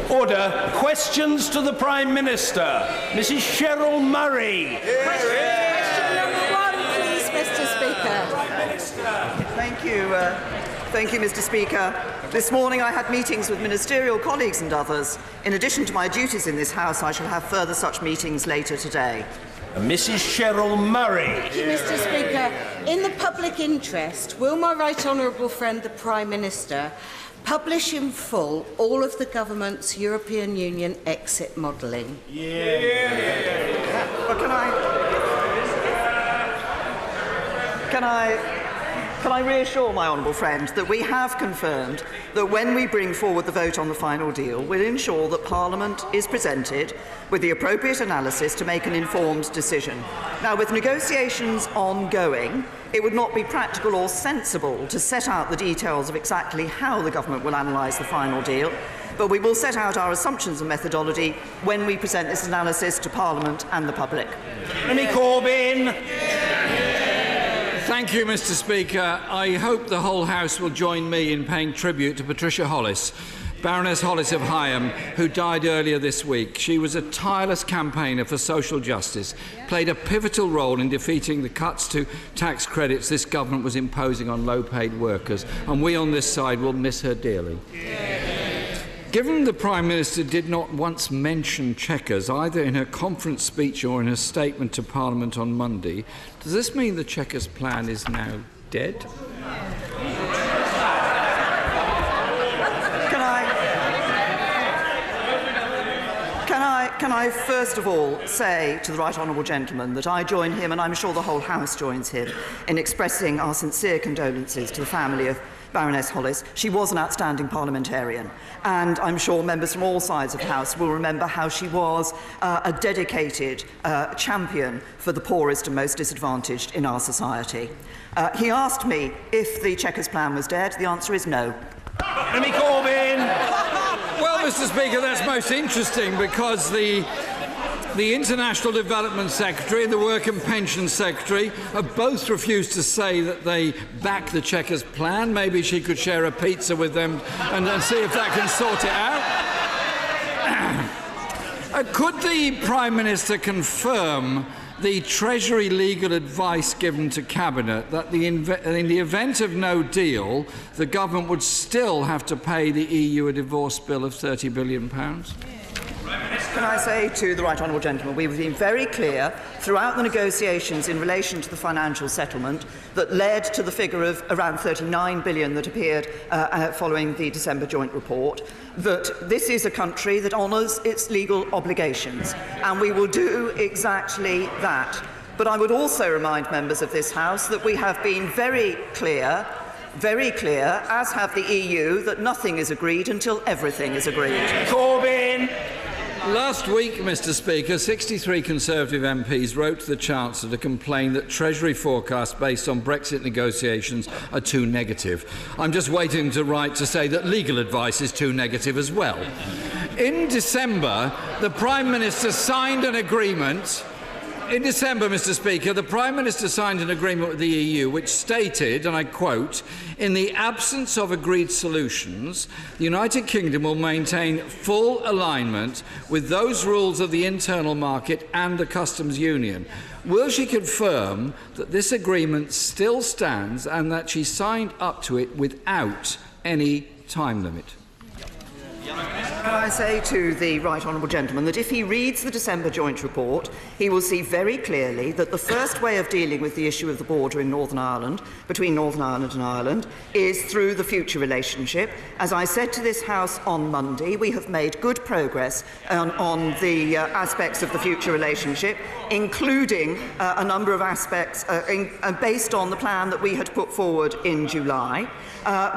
Order. Questions to the Prime Minister. Mrs. Cheryl Murray. Question number 1, please, Mr. Speaker. Thank you, Mr. Speaker. This morning I had meetings with ministerial colleagues and others. In addition to my duties in this House, I shall have further such meetings later today. Mrs. Cheryl Murray. Thank you, Mr. Speaker. In the public interest, will my right honourable friend, the Prime Minister, publish in full all of the government's European Union exit modelling? But can I reassure my honourable friend that we have confirmed that when we bring forward the vote on the final deal, we'll ensure that Parliament is presented with the appropriate analysis to make an informed decision. Now, with negotiations ongoing, it would not be practical or sensible to set out the details of exactly how the government will analyse the final deal, but we will set out our assumptions and methodology when we present this analysis to Parliament and the public. Jeremy Corbyn. Thank you, Mr. Speaker. I hope the whole House will join me in paying tribute to Patricia Hollis, Baroness Hollis of Higham, who died earlier this week. She was a tireless campaigner for social justice, played a pivotal role in defeating the cuts to tax credits this government was imposing on low-paid workers, and we on this side will miss her dearly. Given the Prime Minister did not once mention Chequers, either in her conference speech or in her statement to Parliament on Monday, does this mean the Chequers plan is now dead? Can I first of all say to the right honourable gentleman that I join him, and I'm sure the whole House joins him, in expressing our sincere condolences to the family of Baroness Hollis. She was an outstanding parliamentarian, and I'm sure members from all sides of the House will remember how she was a dedicated champion for the poorest and most disadvantaged in our society. He asked me if the Chequers plan was dead. The answer is no. Jeremy Corbyn. Well, Mr. Speaker, that's most interesting because the International Development Secretary and the Work and Pension Secretary have both refused to say that they back the Chequers plan. Maybe she could share a pizza with them and see if that can sort it out. Could the Prime Minister confirm the Treasury legal advice given to Cabinet that in the event of no deal, the government would still have to pay the EU a divorce bill of £30 billion? Can I say to the right honourable gentleman, we have been very clear throughout the negotiations in relation to the financial settlement that led to the figure of around £39 billion that appeared following the December joint report, that this is a country that honours its legal obligations, and we will do exactly that. But I would also remind members of this House that we have been very clear, as have the EU, that nothing is agreed until everything is agreed. Corbyn. Last week, Mr. Speaker, 63 Conservative MPs wrote to the Chancellor to complain that Treasury forecasts based on Brexit negotiations are too negative. I'm just waiting to write to say that legal advice is too negative as well. In December, the Prime Minister signed an agreement. In December, Mr. Speaker, the Prime Minister signed an agreement with the EU which stated, and I quote, "In the absence of agreed solutions, the United Kingdom will maintain full alignment with those rules of the internal market and the customs union." Will she confirm that this agreement still stands and that she signed up to it without any time limit? Can I say to the right honourable gentleman that if he reads the December joint report, he will see very clearly that the first way of dealing with the issue of the border in Northern Ireland, between Northern Ireland and Ireland, is through the future relationship. As I said to this House on Monday, we have made good progress on the aspects of the future relationship, including a number of aspects based on the plan that we had put forward in July.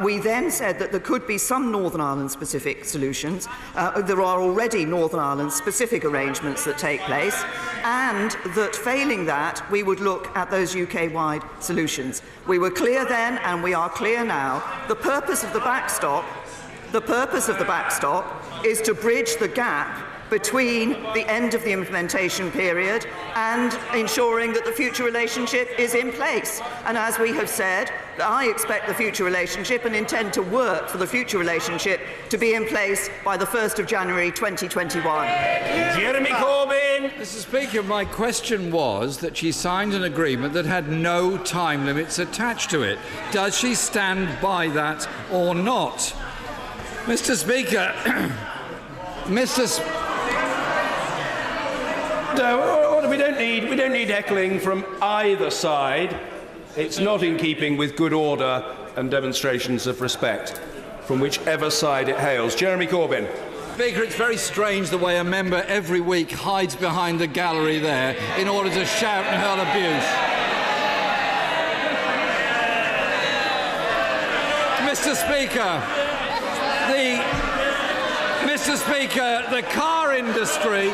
We then said that there could be some Northern Ireland-specific solutions. There are already Northern Ireland-specific arrangements that take place, and that failing that, we would look at those UK-wide solutions. We were clear then, and we are clear now. The purpose of the backstop is to bridge the gap between the end of the implementation period and ensuring that the future relationship is in place. And as we have said, I expect the future relationship and intend to work for the future relationship to be in place by the 1st of January 2021. Jeremy Corbyn. Mr. Speaker, my question was that she signed an agreement that had no time limits attached to it. Does she stand by that or not? Mr. Speaker, We don't need heckling from either side. It's not in keeping with good order and demonstrations of respect from whichever side it hails. Jeremy Corbyn. Speaker, it's very strange the way a member every week hides behind the gallery there in order to shout and hurl abuse. Mr. Speaker, the car industry...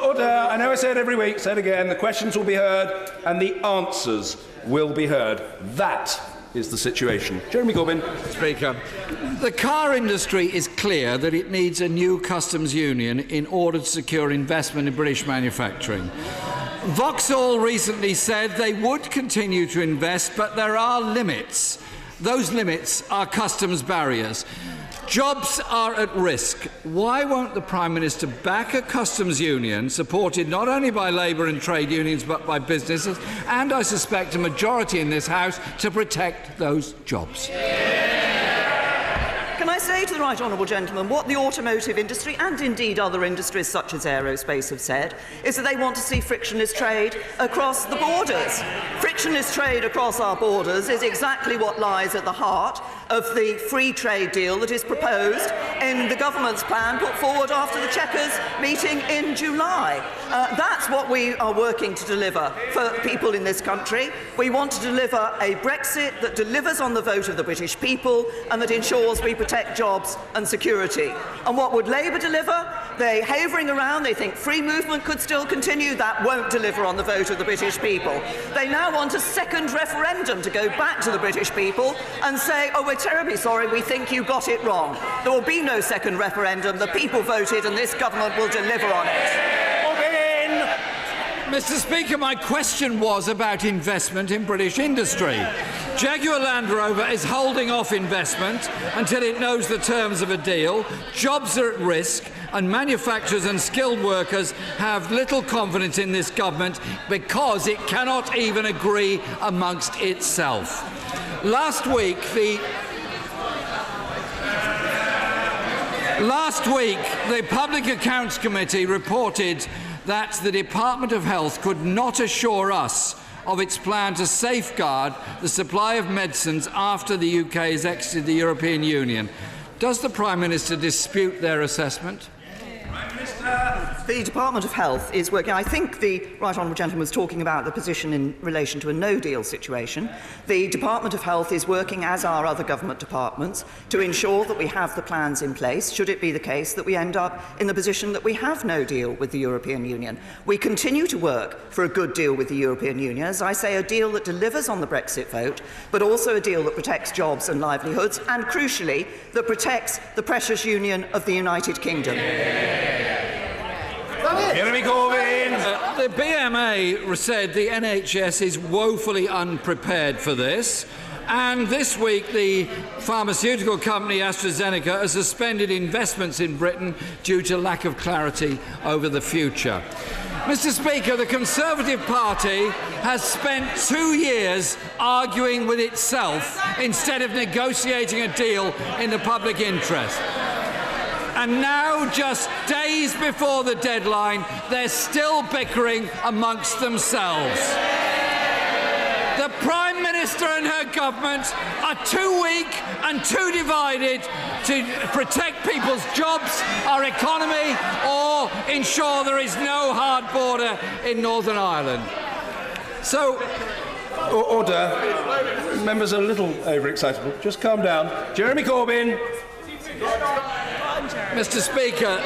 Order. I know I say it every week, say it again. The questions will be heard and the answers will be heard. That is the situation. Jeremy Corbyn. Speaker, the car industry is clear that it needs a new customs union in order to secure investment in British manufacturing. Vauxhall recently said they would continue to invest, but there are limits. Those limits are customs barriers. Jobs are at risk. Why won't the Prime Minister back a customs union supported not only by Labour and trade unions but by businesses and, I suspect, a majority in this House to protect those jobs? Can I say to the right honourable gentleman what the automotive industry and indeed other industries such as aerospace have said is that they want to see frictionless trade across the borders. Frictionless trade across our borders is exactly what lies at the heart of the free trade deal that is proposed in the government's plan put forward after the Chequers meeting in July. That's what we are working to deliver for people in this country. We want to deliver a Brexit that delivers on the vote of the British people and that ensures we protect jobs and security. And what would Labour deliver? They're havering around, they think free movement could still continue. That won't deliver on the vote of the British people. They now want a second referendum to go back to the British people and say, oh, we're terribly sorry, we think you got it wrong. There will be no second referendum. The people voted and this government will deliver on it. Mr. Speaker, my question was about investment in British industry. Jaguar Land Rover is holding off investment until it knows the terms of a deal. Jobs are at risk and manufacturers and skilled workers have little confidence in this government because it cannot even agree amongst itself. Last week, the Public Accounts Committee reported that the Department of Health could not assure us of its plan to safeguard the supply of medicines after the UK has exited the European Union. Does the Prime Minister dispute their assessment? The Department of Health is working. I think the right honourable gentleman was talking about the position in relation to a no-deal situation. The Department of Health is working, as are other government departments, to ensure that we have the plans in place, should it be the case that we end up in the position that we have no deal with the European Union. We continue to work for a good deal with the European Union, as I say, a deal that delivers on the Brexit vote, but also a deal that protects jobs and livelihoods, and crucially, that protects the precious union of the United Kingdom. Jeremy Corbyn. The BMA said the NHS is woefully unprepared for this. And this week, the pharmaceutical company AstraZeneca has suspended investments in Britain due to lack of clarity over the future. Mr. Speaker, the Conservative Party has spent 2 years arguing with itself instead of negotiating a deal in the public interest. And now, just days before the deadline, they're still bickering amongst themselves. The Prime Minister and her government are too weak and too divided to protect people's jobs, our economy, or ensure there is no hard border in Northern Ireland. So, order. Members are a little overexcitable. Just calm down. Jeremy Corbyn. Mr. Speaker,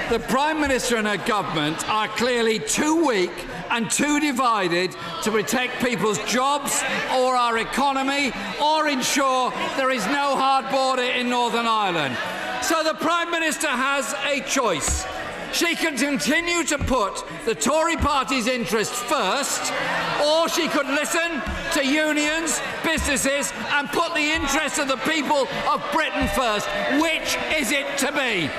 the Prime Minister and her government are clearly too weak and too divided to protect people's jobs or our economy or ensure there is no hard border in Northern Ireland. So the Prime Minister has a choice. She can continue to put the Tory party's interests first, or she could listen to unions, businesses, and put the interests of the people of Britain first. Which is it to be?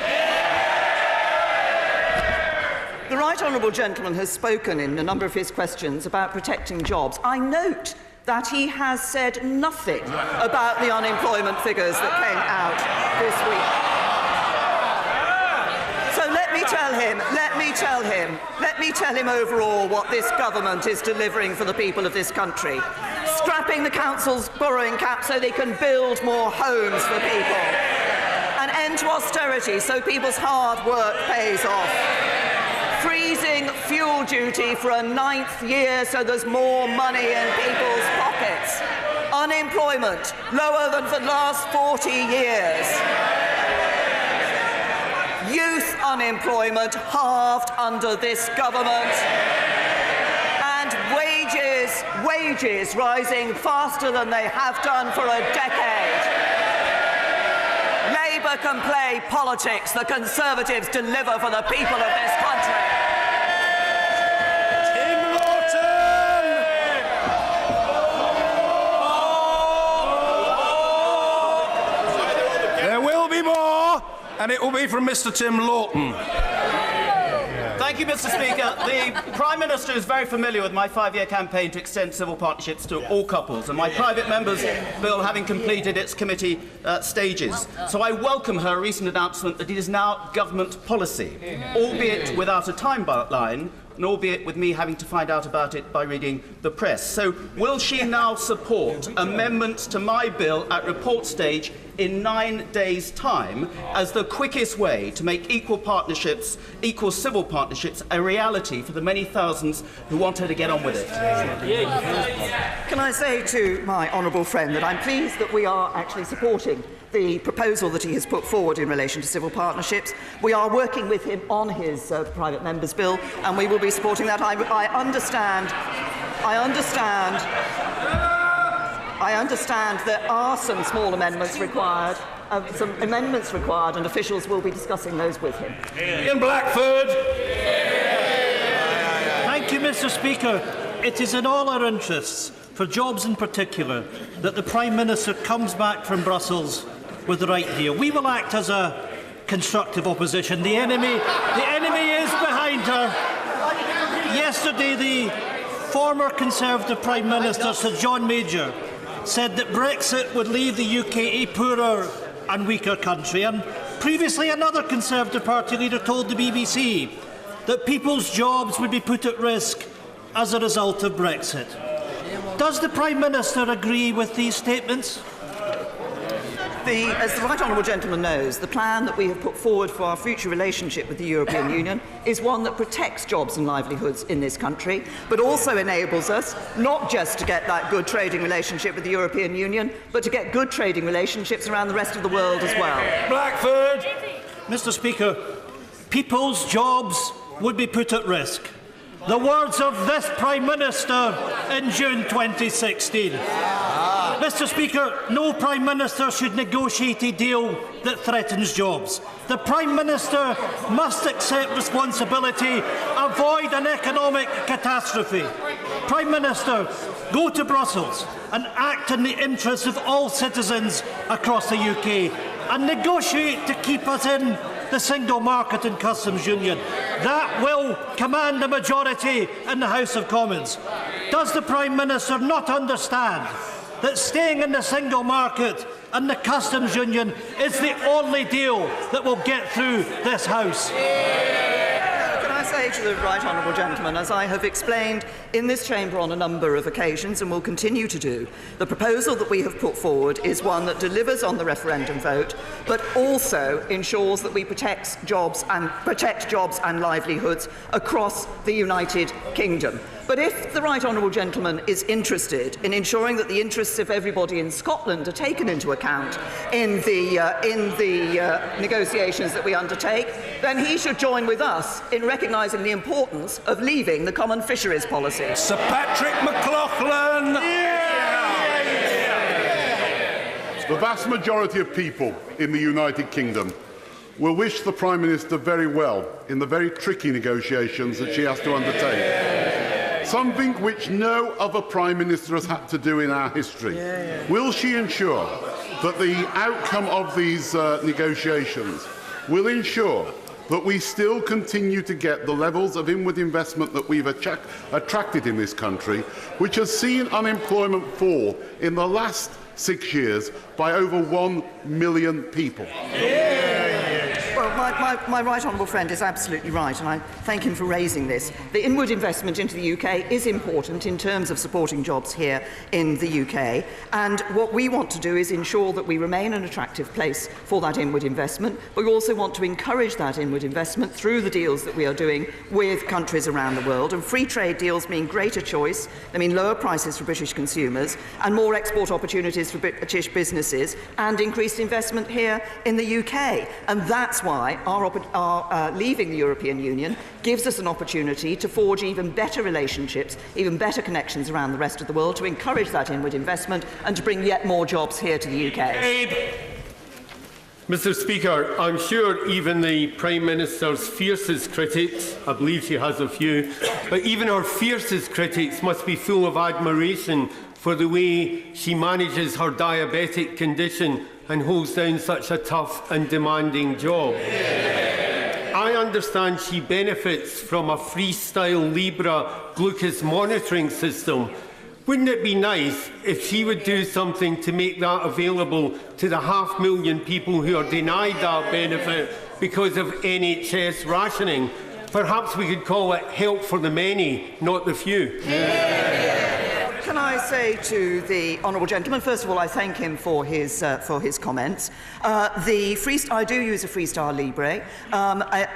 The right honourable gentleman has spoken in a number of his questions about protecting jobs. I note that he has said nothing about the unemployment figures that came out this week. So let me tell him overall what this government is delivering for the people of this country. Scrapping the council's borrowing cap so they can build more homes for people. An end to austerity so people's hard work pays off. Freezing fuel duty for a 9th year so there's more money in people's pockets. Unemployment lower than for the last 40 years. Youth unemployment halved under this government. And wages rising faster than they have done for a decade. Labour can play politics, the Conservatives deliver for the people of this country. There will be more, and it will be from Mr. Tim Lawton. Thank you, Mr. Speaker. The Prime Minister is very familiar with my 5-year campaign to extend civil partnerships to all couples, and my private member's bill having completed its committee stages. So I welcome her recent announcement that it is now government policy, albeit without a timeline, and albeit with me having to find out about it by reading the press. So will she now support amendments to my bill at report stage in 9 days' time as the quickest way to make equal partnerships, equal civil partnerships, a reality for the many thousands who want her to get on with it? Can I say to my honourable friend that I'm pleased that we are actually supporting the proposal that he has put forward in relation to civil partnerships. We are working with him on his private member's bill, and we will be supporting that. I understand there are some small amendments required, and officials will be discussing those with him. Ian Blackford. Thank you, Mr. Speaker. It is in all our interests, for jobs in particular, that the Prime Minister comes back from Brussels with the right deal. We will act as a constructive opposition. The enemy is behind her. Yesterday, the former Conservative Prime Minister, Sir John Major, said that Brexit would leave the UK a poorer and weaker country. And previously, another Conservative Party leader told the BBC that people's jobs would be put at risk as a result of Brexit. Does the Prime Minister agree with these statements? As the right honourable gentleman knows, the plan that we have put forward for our future relationship with the European Union is one that protects jobs and livelihoods in this country, but also enables us not just to get that good trading relationship with the European Union, but to get good trading relationships around the rest of the world as well. Blackford. Mr. Speaker, people's jobs would be put at risk. The words of this Prime Minister in June 2016. Mr. Speaker, no Prime Minister should negotiate a deal that threatens jobs. The Prime Minister must accept responsibility, avoid an economic catastrophe. Prime Minister, go to Brussels and act in the interests of all citizens across the UK and negotiate to keep us in the single market and customs union. That will command a majority in the House of Commons. Does the Prime Minister not understand that staying in the single market and the customs union is the only deal that will get through this House? Can I say to the right honourable gentleman, as I have explained in this chamber on a number of occasions and will continue to do, the proposal that we have put forward is one that delivers on the referendum vote, but also ensures that we protect jobs and livelihoods across the United Kingdom. But if the right honourable gentleman is interested in ensuring that the interests of everybody in Scotland are taken into account in the negotiations that we undertake, then he should join with us in recognising the importance of leaving the common fisheries policy. Sir Patrick McLaughlin. The vast majority of people in the United Kingdom will wish the Prime Minister very well in the very tricky negotiations that she has to undertake. Something which no other Prime Minister has had to do in our history. Will she ensure that the outcome of these negotiations will ensure that we still continue to get the levels of inward investment that we've attracted in this country, which has seen unemployment fall in the last 6 years by over 1 million people? Well, my right honourable friend is absolutely right, and I thank him for raising this. The inward investment into the UK is important in terms of supporting jobs here in the UK, and what we want to do is ensure that we remain an attractive place for that inward investment, but we also want to encourage that inward investment through the deals that we are doing with countries around the world, and free trade deals mean greater choice, they mean lower prices for British consumers, and more export opportunities for British businesses, and increased investment here in the UK. And that's why our leaving the European Union gives us an opportunity to forge even better relationships, even better connections around the rest of the world, to encourage that inward investment and to bring yet more jobs here to the UK. Mr. Speaker, I'm sure even the Prime Minister's fiercest critics, I believe she has a few, but even her fiercest critics must be full of admiration for the way she manages her diabetic condition and holds down such a tough and demanding job. I understand she benefits from a freestyle Libra glucose monitoring system. Wouldn't it be nice if she would do something to make that available to the 500,000 people who are denied that benefit because of NHS rationing? Perhaps we could call it help for the many, not the few. Can I say to the honourable gentleman, first of all, I thank him for his comments. I do use a Freestar Libre.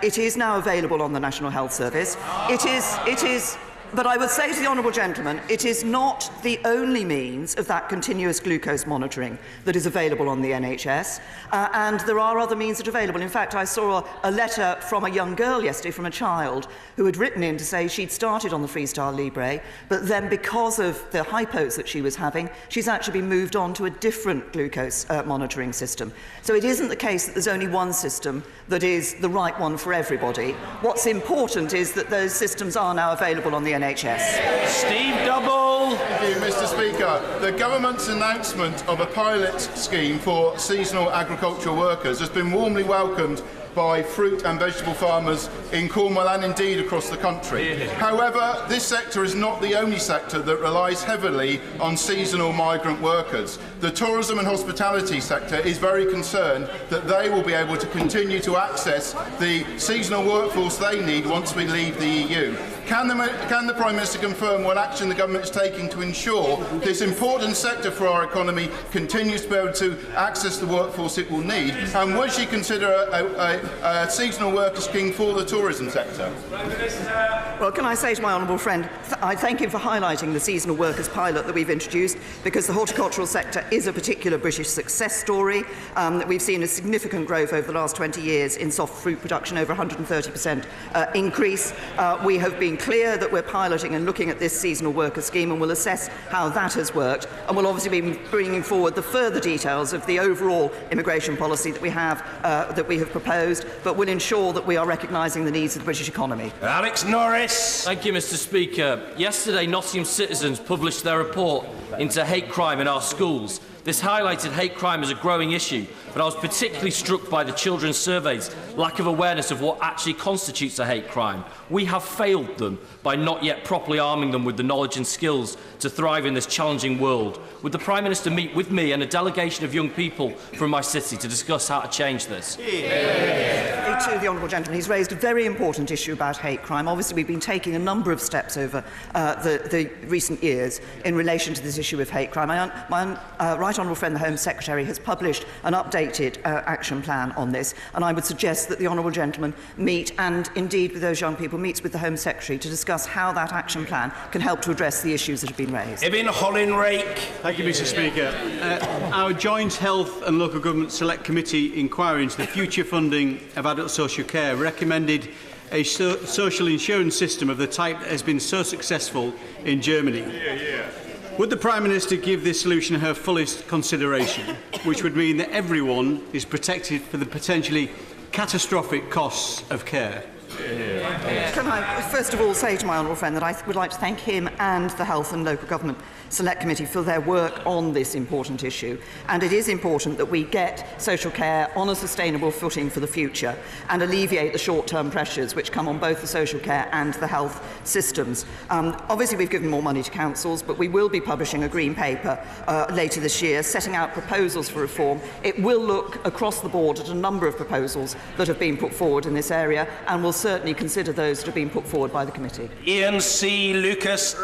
It is now available on the National Health Service. It is. But I would say to the honourable gentleman, it is not the only means of that continuous glucose monitoring that is available on the NHS, and there are other means that are available. In fact, I saw a letter from a young girl yesterday, from a child, who had written in to say she'd started on the Freestar Libre, but then because of the hypos that she was having, she's actually been moved on to a different glucose monitoring system. So it isn't the case that there's only one system that is the right one for everybody. What's important is that those systems are now available on the NHS. Steve Double. Thank you, Mr. Speaker. The government's announcement of a pilot scheme for seasonal agricultural workers has been warmly welcomed by fruit and vegetable farmers in Cornwall and indeed across the country. However, this sector is not the only sector that relies heavily on seasonal migrant workers. The tourism and hospitality sector is very concerned that they will be able to continue to access the seasonal workforce they need once we leave the EU. Can the Prime Minister confirm what action the government is taking to ensure this important sector for our economy continues to be able to access the workforce it will need? And would she consider a seasonal worker scheme for the tourism sector? Well, can I say to my honourable friend, I thank him for highlighting the seasonal workers pilot that we've introduced, because the horticultural sector is a particular British success story. We've seen a significant growth over the last 20 years in soft fruit production, over 130% increase. We have been clear that we're piloting and looking at this seasonal worker scheme, and we'll assess how that has worked, and we'll obviously be bringing forward the further details of the overall immigration policy that we have proposed, but we'll ensure that we are recognising the needs of the British economy. Alex Norris. Thank you, Mr. Speaker. Yesterday, Nottingham citizens published their report into hate crime in our schools. This highlighted hate crime as a growing issue, but I was particularly struck by the children's surveys' lack of awareness of what actually constitutes a hate crime. We have failed them by not yet properly arming them with the knowledge and skills to thrive in this challenging world. Would the Prime Minister meet with me and a delegation of young people from my city to discuss how to change this? To the honourable gentleman, he's raised a very important issue about hate crime. Obviously, we've been taking a number of steps over the recent years in relation to this issue of hate crime. My right honourable friend, the Home Secretary, has published an updated action plan on this, and I would suggest that the honourable gentleman meet, and indeed with those young people, meets with the Home Secretary to discuss how that action plan can help to address the issues that have been raised. Ibn Holinrake. Thank you, Mr. Speaker. Our Joint Health and Local Government Select Committee inquiry into the future funding of adult social care recommended a social insurance system of the type that has been so successful in Germany. Would the Prime Minister give this solution her fullest consideration, which would mean that everyone is protected for the potentially catastrophic costs of care. Can I first of all say to my honourable friend that I would like to thank him and the Health and Local Government Select Committee for their work on this important issue, and it is important that we get social care on a sustainable footing for the future and alleviate the short-term pressures which come on both the social care and the health systems. Obviously we've given more money to councils, but we will be publishing a green paper later this year setting out proposals for reform. It will look across the board at a number of proposals that have been put forward in this area, and will certainly consider those that have been put forward by the committee. Ian C. Lucas.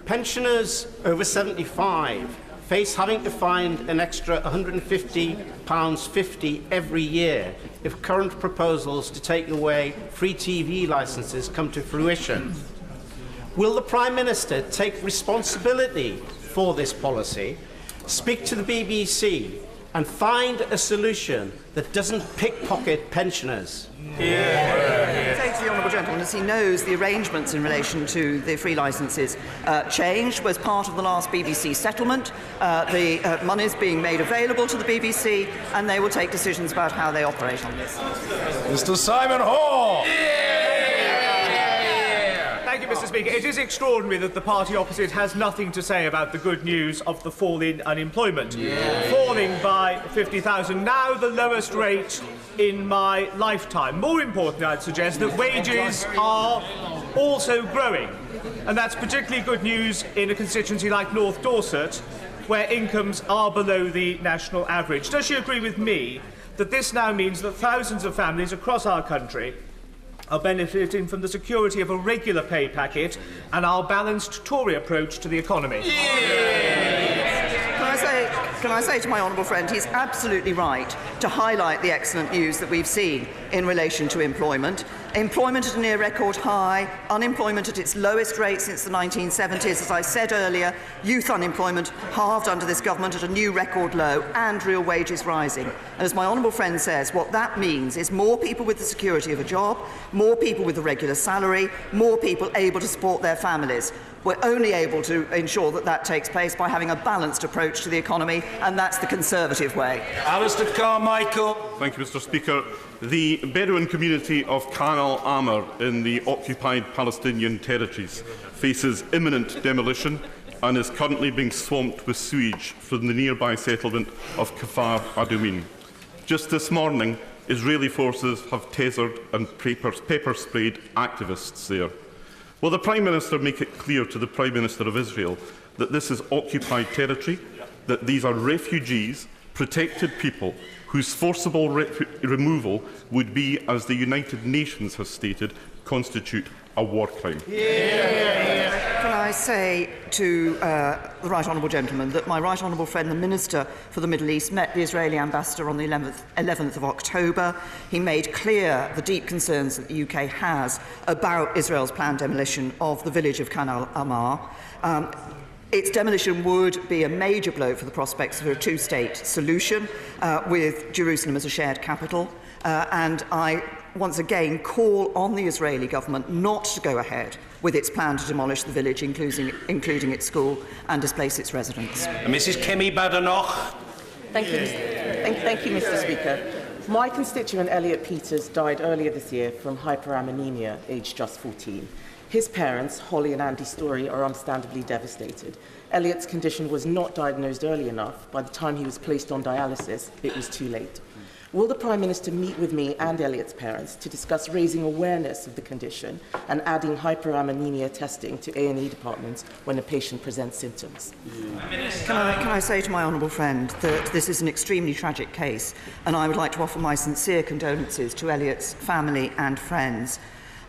Pensioners over 75 face having to find an extra £150.50 every year if current proposals to take away free TV licences come to fruition. Will the Prime Minister take responsibility for this policy, speak to the BBC and find a solution that doesn't pickpocket pensioners? Say to the honourable gentleman, as he knows, the arrangements in relation to the free licences changed, was part of the last BBC settlement. The money is being made available to the BBC, and they will take decisions about how they operate on this. Mr. Simon Hall. Thank you, Mr. Speaker. It is extraordinary that the party opposite has nothing to say about the good news of the fall in unemployment. Falling by 50,000, now the lowest rate in my lifetime. More importantly, I'd suggest that wages are also growing. And that's particularly good news in a constituency like North Dorset, where incomes are below the national average. Does she agree with me that this now means that thousands of families across our country are benefiting from the security of a regular pay packet and our balanced Tory approach to the economy? Can I say to my honourable friend, he's absolutely right to highlight the excellent news that we've seen in relation to employment. Employment at a near record high, unemployment at its lowest rate since the 1970s. As I said earlier, youth unemployment halved under this government at a new record low, and real wages rising. And as my honourable friend says, what that means is more people with the security of a job, more people with a regular salary, more people able to support their families. We're only able to ensure that that takes place by having a balanced approach to the economy, and that's the Conservative way. Alistair Carmichael. Thank you, Mr. Speaker. The Bedouin community of Khan al-Amr in the occupied Palestinian territories faces imminent demolition and is currently being swamped with sewage from the nearby settlement of Kfar Adouin. Just this morning, Israeli forces have tasered and pepper-sprayed activists there. Will the Prime Minister make it clear to the Prime Minister of Israel that this is occupied territory, that these are refugees, protected people, whose forcible removal would be, as the United Nations has stated, constitute a war crime? Can I say to the right honourable gentleman that my right honourable friend, the Minister for the Middle East, met the Israeli ambassador on the 11th of October. He made clear the deep concerns that the UK has about Israel's planned demolition of the village of Khan al-Amr. Its demolition would be a major blow for the prospects of a two-state solution with Jerusalem as a shared capital. And I once again call on the Israeli government not to go ahead with its plan to demolish the village, including its school, and displace its residents. Mrs. Kemi Badenoch. Thank you, Mr. Speaker. My constituent Elliot Peters died earlier this year from hyperammonemia, aged just 14. His parents, Holly and Andy Story, are understandably devastated. Elliot's condition was not diagnosed early enough. By the time he was placed on dialysis, it was too late. Will the Prime Minister meet with me and Elliot's parents to discuss raising awareness of the condition and adding hyperammonemia testing to A&E departments when a patient presents symptoms? Can I say to my honourable friend that this is an extremely tragic case, and I would like to offer my sincere condolences to Elliot's family and friends.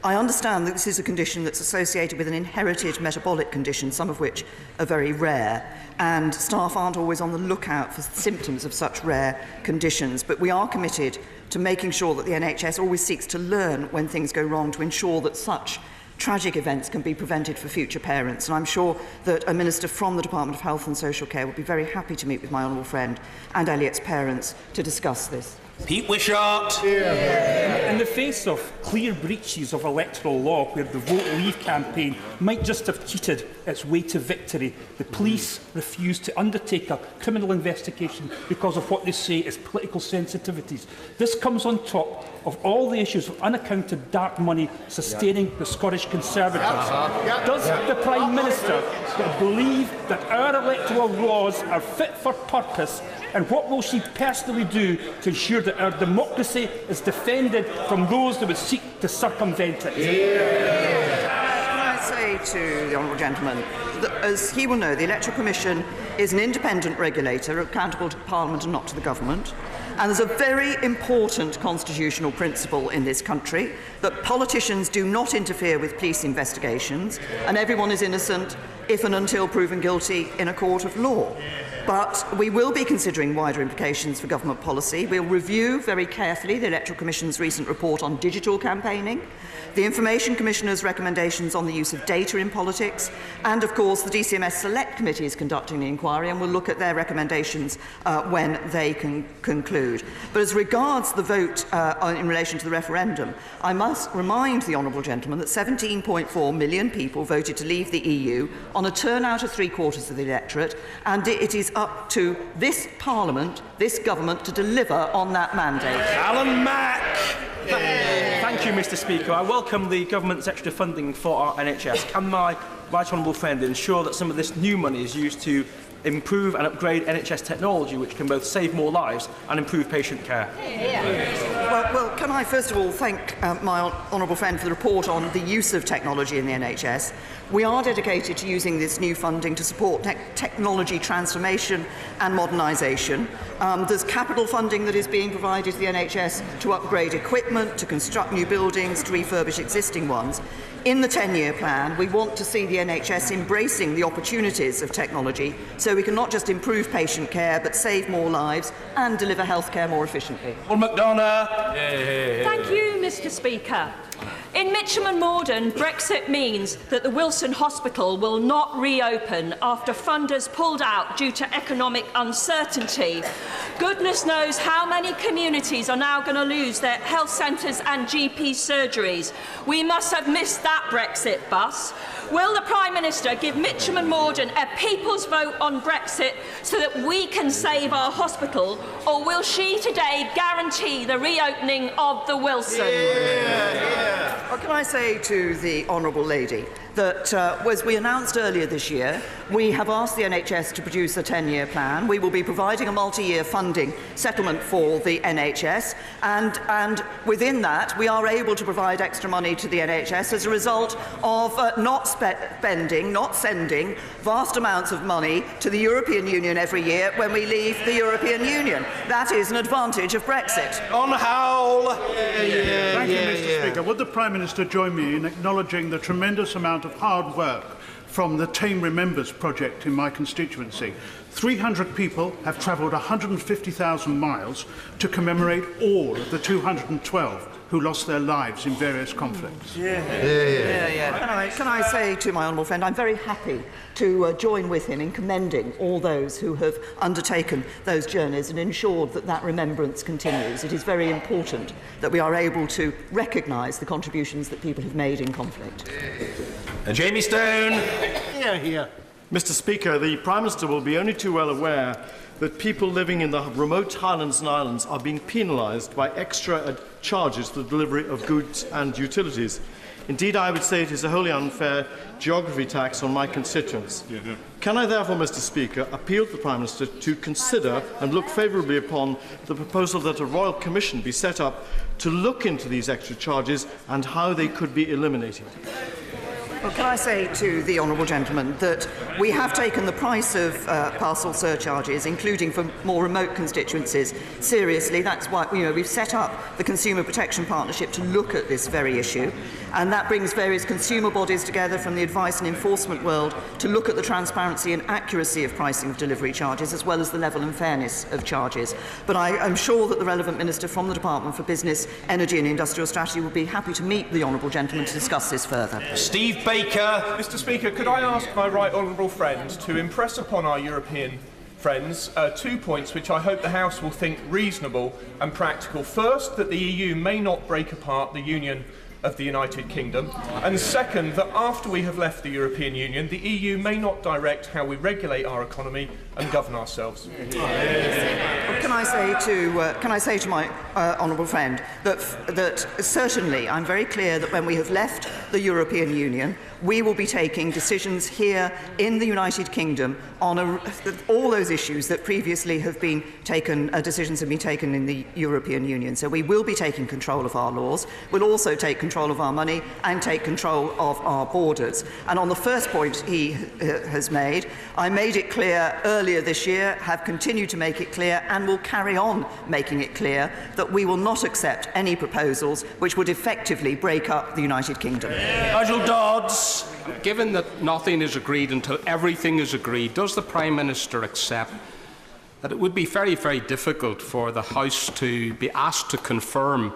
I understand that this is a condition that's associated with an inherited metabolic condition, some of which are very rare, and staff aren't always on the lookout for symptoms of such rare conditions. But we are committed to making sure that the NHS always seeks to learn when things go wrong to ensure that such tragic events can be prevented for future parents. And I'm sure that a minister from the Department of Health and Social Care would be very happy to meet with my honourable friend and Elliot's parents to discuss this. Pete Wishart. In the face of clear breaches of electoral law where the Vote Leave campaign might just have cheated its way to victory, the police refuse to undertake a criminal investigation because of what they say is political sensitivities. This comes on top of all the issues of unaccounted dark money sustaining the Scottish Conservatives. Does the Prime Minister believe that our electoral laws are fit for purpose, and what will she personally do to ensure that our democracy is defended from those that would seek to circumvent it? Can I say to the honourable gentleman that, as he will know, the Electoral Commission is an independent regulator accountable to Parliament and not to the government. And there's a very important constitutional principle in this country that politicians do not interfere with police investigations and everyone is innocent if and until proven guilty in a court of law. But we will be considering wider implications for government policy. We'll review very carefully the Electoral Commission's recent report on digital campaigning, the Information Commissioner's recommendations on the use of data in politics, and of course the DCMS Select Committee is conducting the inquiry and will look at their recommendations when they can conclude. But as regards the vote in relation to the referendum, I must remind the honourable gentleman that 17.4 million people voted to leave the EU on a turnout of 3/4 of the electorate, and it is up to this Parliament, this government, to deliver on that mandate. Alan Mack. Thank you, Mr. Speaker. I welcome the government's extra funding for our NHS. Can my right honourable friend ensure that some of this new money is used to improve and upgrade NHS technology, which can both save more lives and improve patient care? Well, can I first of all thank my honourable friend for the report on the use of technology in the NHS. We are dedicated to using this new funding to support technology transformation and modernisation. There's capital funding that is being provided to the NHS to upgrade equipment, to construct new buildings, to refurbish existing ones. In the 10-year plan, we want to see the NHS embracing the opportunities of technology so we can not just improve patient care but save more lives and deliver healthcare more efficiently. Paul McDonough. Thank you, Mr. Speaker. In Mitcham and Morden, Brexit means that the Wilson Hospital will not reopen after funders pulled out due to economic uncertainty. Goodness knows how many communities are now going to lose their health centres and GP surgeries. We must have missed that Brexit bus. Will the Prime Minister give Mitcham and Morden a people's vote on Brexit so that we can save our hospital, or will she today guarantee the reopening of the Wilson? Well, can I say to the honourable lady that, as we announced earlier this year, we have asked the NHS to produce a 10-year plan. We will be providing a multi-year funding settlement for the NHS, and within that we are able to provide extra money to the NHS as a result of not sending vast amounts of money to the European Union every year when we leave the European Union. That is an advantage of Brexit. On Howell. Thank you, Mr. Speaker. Would the Prime Minister join me in acknowledging the tremendous amount of hard work from the Tame Remembers project in my constituency? 300 people have travelled 150,000 miles to commemorate all of the 212 who lost their lives in various conflicts. Can I say to my honourable friend, I'm very happy to join with him in commending all those who have undertaken those journeys and ensured that that remembrance continues. It is very important that we are able to recognise the contributions that people have made in conflict. Jamie Stone. Here. Mr. Speaker, the Prime Minister will be only too well aware that people living in the remote Highlands and Islands are being penalised by extra charges for the delivery of goods and utilities. Indeed, I would say it is a wholly unfair geography tax on my constituents. Can I therefore, Mr. Speaker, appeal to the Prime Minister to consider and look favourably upon the proposal that a Royal Commission be set up to look into these extra charges and how they could be eliminated? Well, can I say to the honourable gentleman that we have taken the price of parcel surcharges, including for more remote constituencies, seriously. That's why we've set up the Consumer Protection Partnership to look at this very issue, and that brings various consumer bodies together from the advice and enforcement world to look at the transparency and accuracy of pricing of delivery charges, as well as the level and fairness of charges. But I am sure that the relevant Minister from the Department for Business, Energy and Industrial Strategy will be happy to meet the honourable gentleman to discuss this further. Steve Baker. Mr. Speaker, could I ask my right honourable friend to impress upon our European friends, 2 points which I hope the House will think reasonable and practical. First, that the EU may not break apart the Union of the United Kingdom, and second, that after we have left the European Union, the EU may not direct how we regulate our economy and govern ourselves. Can I say to my honourable friend that certainly I'm very clear that when we have left the European Union, we will be taking decisions here in the United Kingdom on all those issues that previously have been taken, decisions have been taken in the European Union. So we will be taking control of our laws. We'll also take control of our money and take control of our borders. And on the first point he has made, I made it clear earlier this year, have continued to make it clear, and will carry on making it clear that we will not accept any proposals which would effectively break up the United Kingdom. Nigel Dodds. Given that nothing is agreed until everything is agreed, does the Prime Minister accept that it would be very, very difficult for the House to be asked to confirm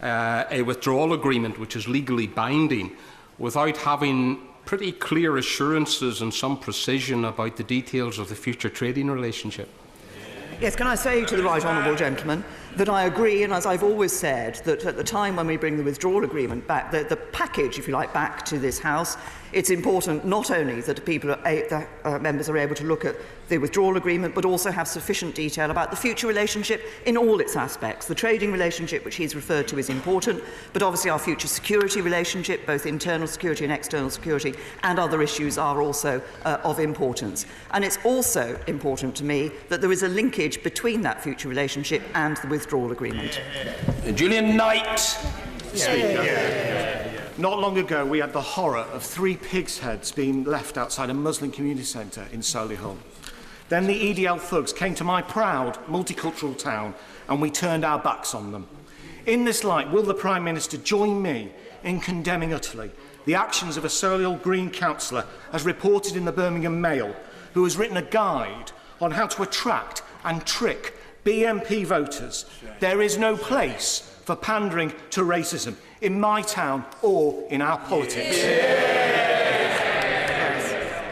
a withdrawal agreement which is legally binding without having pretty clear assurances and some precision about the details of the future trading relationship? Yes, can I say to the right honourable gentleman that I agree, and as I've always said, that at the time when we bring the withdrawal agreement back, the package, if you like, back to this House, it's important not only that members are able to look at the withdrawal agreement, but also have sufficient detail about the future relationship in all its aspects. The trading relationship, which he's referred to, is important, but obviously our future security relationship, both internal security and external security, and other issues are also of importance. And it's also important to me that there is a linkage between that future relationship and the withdrawal agreement. Julian Knight. Not long ago, we had the horror of 3 pigs' heads being left outside a Muslim community centre in Solihull. Then the EDL thugs came to my proud multicultural town and we turned our backs on them. In this light, will the Prime Minister join me in condemning utterly the actions of a Solihull Green councillor, as reported in the Birmingham Mail, who has written a guide on how to attract and trick BNP voters? There is no place for pandering to racism in my town or in our politics.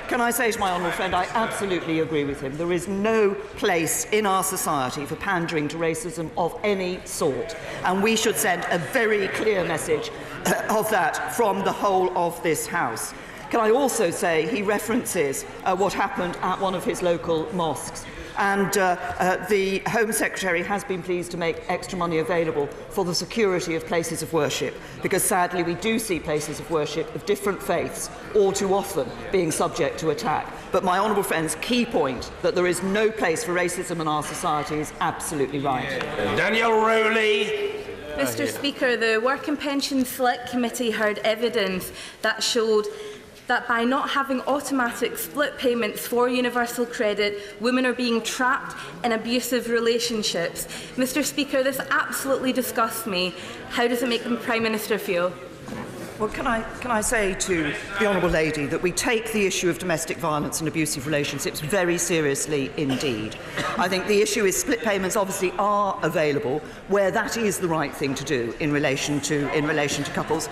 Can I say to my honourable friend, I absolutely agree with him. There is no place in our society for pandering to racism of any sort, and we should send a very clear message of that from the whole of this House. Can I also say he references what happened at one of his local mosques, and the Home Secretary has been pleased to make extra money available for the security of places of worship, because sadly we do see places of worship of different faiths all too often being subject to attack. But my honourable friend's key point, that there is no place for racism in our society, is absolutely right. Daniel Rowley. Mr. Speaker, the Work and Pension Select Committee heard evidence that showed that by not having automatic split payments for universal credit, women are being trapped in abusive relationships. Mr. Speaker, this absolutely disgusts me. How does it make the Prime Minister feel? Well, can I say to the honourable lady that we take the issue of domestic violence and abusive relationships very seriously indeed. I think the issue is split payments obviously are available where that is the right thing to do in relation to couples.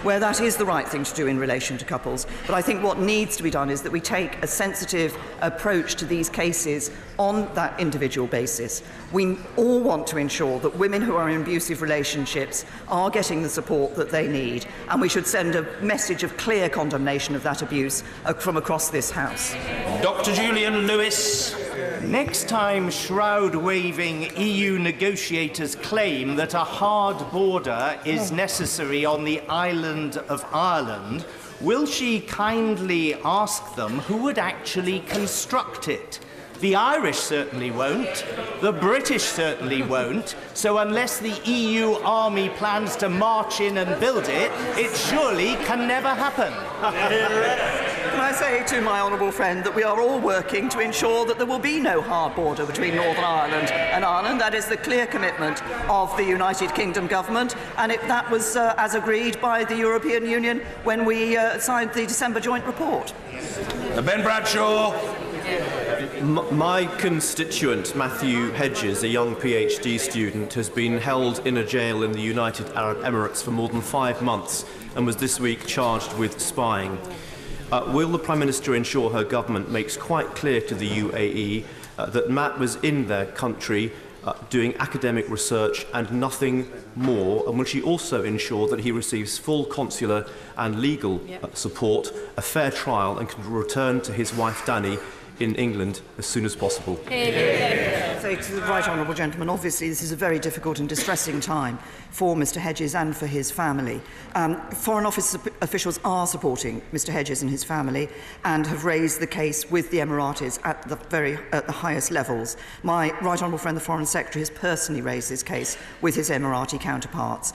Where that is the right thing to do in relation to couples. But I think what needs to be done is that we take a sensitive approach to these cases on that individual basis. We all want to ensure that women who are in abusive relationships are getting the support that they need, and we should send a message of clear condemnation of that abuse from across this House. Dr. Julian Lewis. Next time shroud-waving EU negotiators claim that a hard border is necessary on the island of Ireland, will she kindly ask them who would actually construct it? The Irish certainly won't. The British certainly won't. So unless the EU army plans to march in and build it, it surely can never happen. Can I say to my honourable friend that we are all working to ensure that there will be no hard border between Northern Ireland and Ireland. That is the clear commitment of the United Kingdom government, and that was as agreed by the European Union when we signed the December joint report. Ben Bradshaw. My constituent, Matthew Hedges, a young PhD student, has been held in a jail in the United Arab Emirates for more than 5 months and was this week charged with spying. Will the Prime Minister ensure her government makes quite clear to the UAE that Matt was in their country doing academic research and nothing more? And will she also ensure that he receives full consular and legal support, a fair trial, and can return to his wife Danny in England as soon as possible? So to the right honourable gentleman, obviously this is a very difficult and distressing time for Mr Hedges and for his family. Foreign Office officials are supporting Mr Hedges and his family and have raised the case with the Emiratis at the highest levels. My right honourable friend, the Foreign Secretary, has personally raised this case with his Emirati counterparts.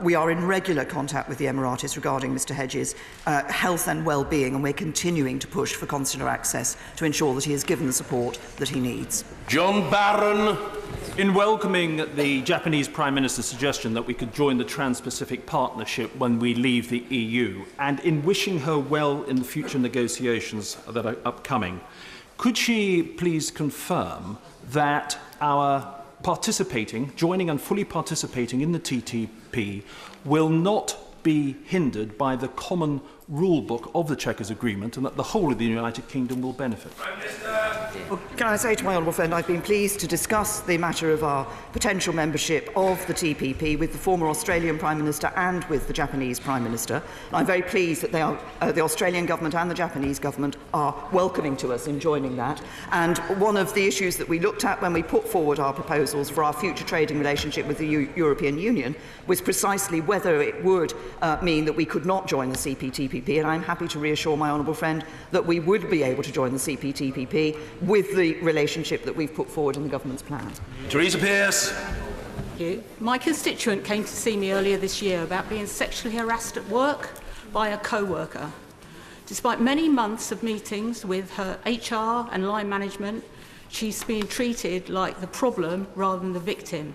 We are in regular contact with the Emiratis regarding Mr Hedges' health and well-being, and we're continuing to push for consular access to ensure that he is given the support that he needs. John Barron. In welcoming the Japanese Prime Minister's suggestion that we could join the Trans-Pacific Partnership when we leave the EU, and in wishing her well in the future negotiations that are upcoming, could she please confirm that our joining and fully participating in the TTP will not be hindered by the common rule book of the Chequers Agreement, and that the whole of the United Kingdom will benefit? Well, can I say to my honourable friend, I've been pleased to discuss the matter of our potential membership of the TPP with the former Australian Prime Minister and with the Japanese Prime Minister. And I'm very pleased that the Australian government and the Japanese government are welcoming to us in joining that. And one of the issues that we looked at when we put forward our proposals for our future trading relationship with the European Union was precisely whether it would mean that we could not join the CPTPP, and I'm happy to reassure my honourable friend that we would be able to join the CPTPP with the relationship that we've put forward in the government's plan. Theresa Pearce. Thank you. My constituent came to see me earlier this year about being sexually harassed at work by a co-worker. Despite many months of meetings with her HR and line management, she's being treated like the problem rather than the victim.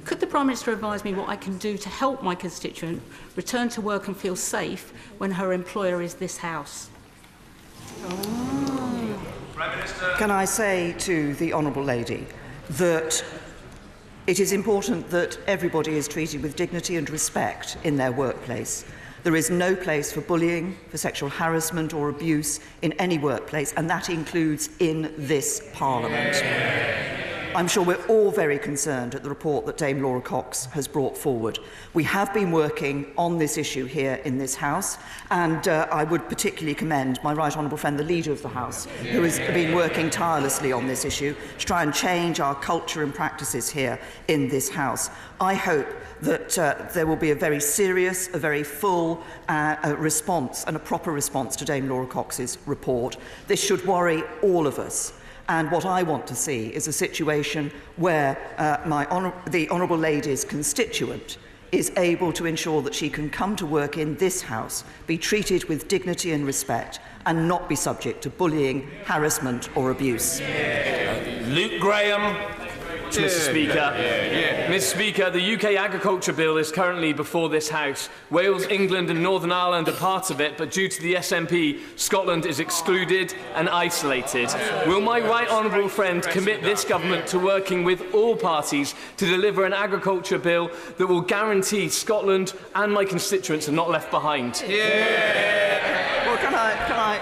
Could the Prime Minister advise me what I can do to help my constituent return to work and feel safe when her employer is this House? Prime Minister. Can I say to the honourable lady that it is important that everybody is treated with dignity and respect in their workplace. There is no place for bullying, for sexual harassment or abuse in any workplace, and that includes in this Parliament. I'm sure we're all very concerned at the report that Dame Laura Cox has brought forward. We have been working on this issue here in this House, and I would particularly commend my right honourable friend, the Leader of the House, who has been working tirelessly on this issue to try and change our culture and practices here in this House. I hope that there will be a very serious, a very full response and a proper response to Dame Laura Cox's report. This should worry all of us. And what I want to see is a situation where the Honourable Lady's constituent is able to ensure that she can come to work in this House, be treated with dignity and respect, and not be subject to bullying, harassment or abuse. Luke Graham. Mr. Speaker. Mr. Speaker, the UK Agriculture Bill is currently before this House. Wales, England and Northern Ireland are part of it, but due to the SNP, Scotland is excluded and isolated. Will my right honourable friend commit this government to working with all parties to deliver an agriculture bill that will guarantee Scotland and my constituents are not left behind? Well,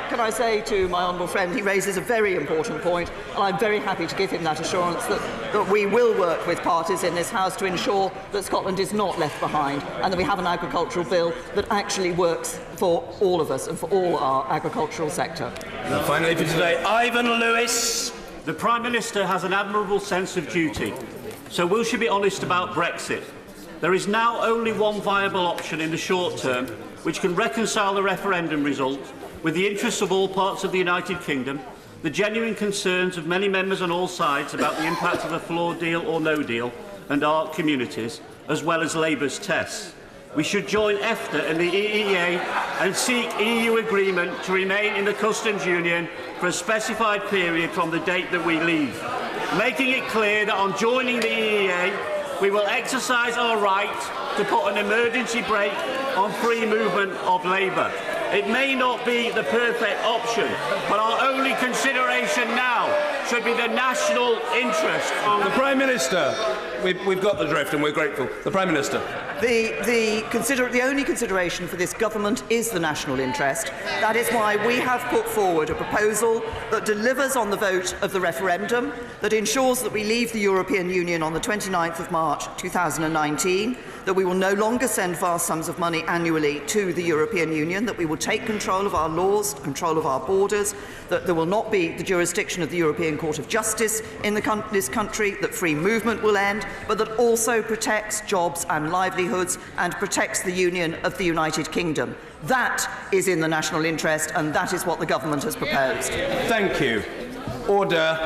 can I say to my honourable friend, he raises a very important point, and I'm very happy to give him that assurance that we will work with parties in this House to ensure that Scotland is not left behind, and that we have an agricultural bill that actually works for all of us and for all our agricultural sector. And finally for today, Ivan Lewis. The Prime Minister has an admirable sense of duty, so will she be honest about Brexit? There is now only one viable option in the short term which can reconcile the referendum result with the interests of all parts of the United Kingdom, the genuine concerns of many members on all sides about the impact of a flawed deal or no deal, and our communities, as well as Labour's tests. We should join EFTA and the EEA and seek EU agreement to remain in the customs union for a specified period from the date that we leave, making it clear that on joining the EEA we will exercise our right to put an emergency brake on free movement of labour. It may not be the perfect option, but our only consideration now should be the national interest. The Prime Minister. we've got the drift and we're grateful. The Prime Minister. The only consideration for this government is the national interest. That is why we have put forward a proposal that delivers on the vote of the referendum, that ensures that we leave the European Union on the 29th of March 2019, that we will no longer send vast sums of money annually to the European Union, that we will take control of our laws, control of our borders, that there will not be the jurisdiction of the European Court of Justice in this country, that free movement will end, but that also protects jobs and livelihoods and protects the union of the United Kingdom. That is in the national interest, and that is what the government has proposed. Thank you. Order.